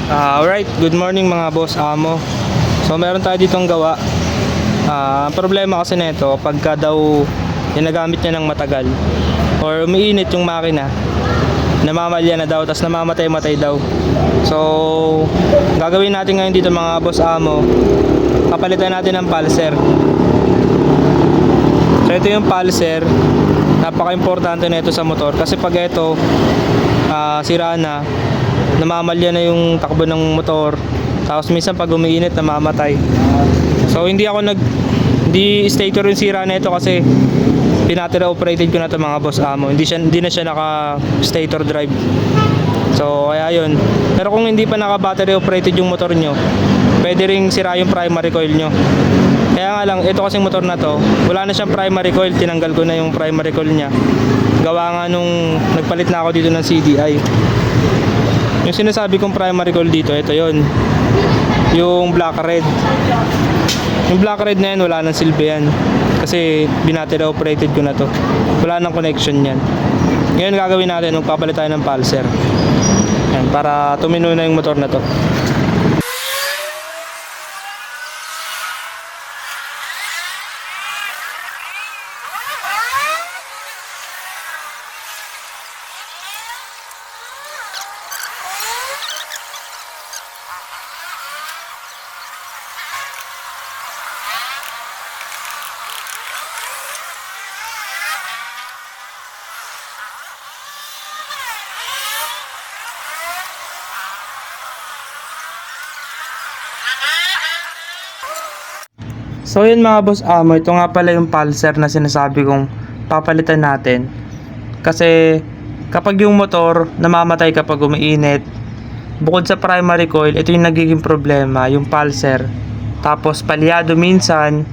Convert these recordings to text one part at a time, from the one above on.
Alright, good morning mga boss amo. So meron tayo ditong gawa. Ang problema kasi nito, pagka daw ginagamit niya ng matagal or umiinit yung makina, namamalya na daw, tas namamatay-matay daw. So gagawin natin ngayon dito mga boss amo, papalitan natin ng pulser. So ito yung pulser, napaka-importante nito sa motor kasi pag ito sira na, namamalya na yung takbo ng motor, tapos minsan pag umiinit namamatay. So hindi stator yung sira nito kasi battery operated ko na to mga boss amo. Hindi na siya naka stator drive. So kaya yun. Pero kung hindi pa naka battery operated yung motor nyo, pwede ring sira yung primary coil nyo. Kaya nga lang, ito kasing motor na to, wala na siyang primary coil, tinanggal ko na yung primary coil nya. Gawa nga nung nagpalit na ako dito ng CDI. Yung sinasabi kong primary coil dito, ito yon, yung black red. Yung black red na yan, wala nang silbi yan kasi binattery operated ko na to, wala nang connection yan. Ngayon gagawin natin, magpapalit tayo ng pulser yan, para tumino na yung motor na to. So yun mga boss amo, ito nga pala yung pulser na sinasabi kong papalitan natin. Kasi kapag yung motor namamatay kapag umiinit, bukod sa primary coil, ito yung nagiging problema, yung pulser. Tapos palyado minsan,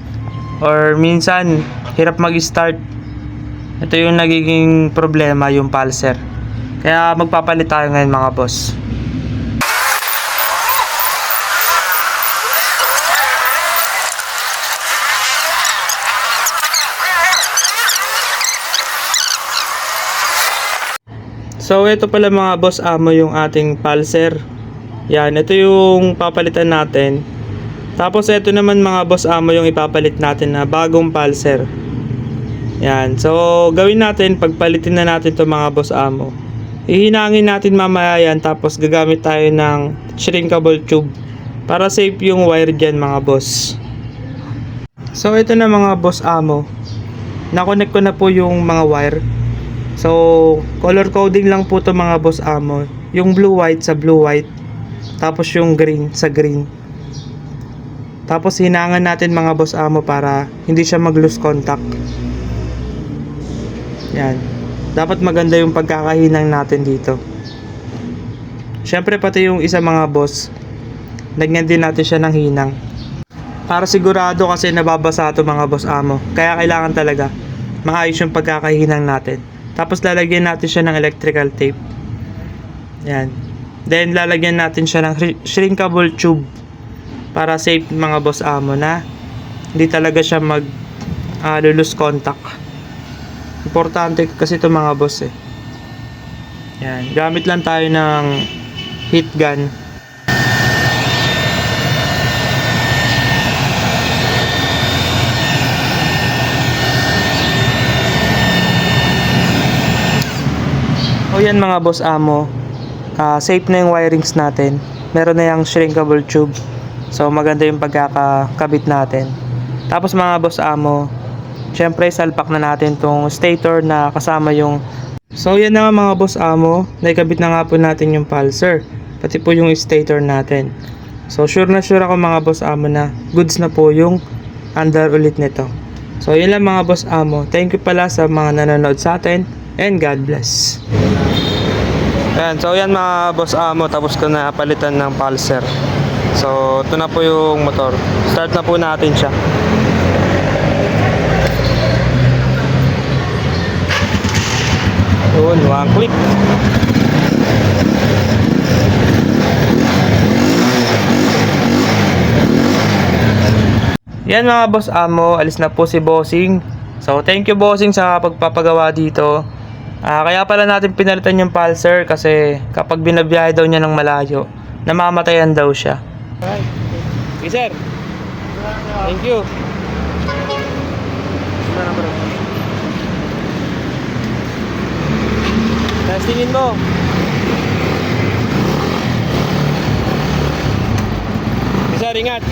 or minsan hirap mag-start. Ito yung nagiging problema, yung pulser. Kaya magpapalit tayo ngayon mga boss. So ito pala mga boss amo yung ating pulser. Yan, ito yung papalitan natin. Tapos ito naman mga boss amo yung ipapalit natin na bagong pulser. Yan, so gawin natin, pagpalitin na natin to mga boss amo, ihinangin natin mamaya yan, tapos gagamit tayo ng shrinkable tube para safe yung wire dyan mga boss. So ito na mga boss amo, nakonect ko na po yung mga wire. So color coding lang po to mga boss amo, yung blue white sa blue white, tapos yung green sa green. Tapos hinangan natin mga boss amo para hindi siya mag lose contact. Yan, dapat maganda yung pagkakahinang natin dito. Syempre pati yung isa mga boss, lagyan din natin siya ng hinang para sigurado, kasi nababasa ito mga boss amo. Kaya kailangan talaga maayos yung pagkakahinang natin. Tapos lalagyan natin siya ng electrical tape. Yan. Then lalagyan natin siya ng shrinkable tube para safe mga boss amo, na hindi talaga siya mag lose contact. Importante kasi ito mga boss eh. Yan. Gamit lang tayo ng heat gun. O yan mga boss amo, safe na yung wirings natin. Meron na yung shrinkable tube. So maganda yung pagkakakabit natin. Tapos mga boss amo, syempre salpak na natin tong stator na kasama yung... So yan na nga mga boss amo, naikabit na nga po natin yung pulser, pati po yung stator natin. So sure na sure ako mga boss amo na goods na po yung under ulit nito. So yun lang mga boss amo, thank you pala sa mga nanonood sa atin, and God bless. Yan, so yan mga boss amo, tapos ko na palitan ng pulser. So ito na po yung motor, start na po natin siya. Yun, one click. Yan mga boss amo, alis na po si Bossing. So thank you Bossing sa pagpapagawa dito. Kaya pala natin pinalitan yung pulser kasi kapag binabiyahe daw niya ng malayo, namamatayan daw siya. Alright. Okay, sir. Thank you. Testingin mo. Okay, sir, ingat.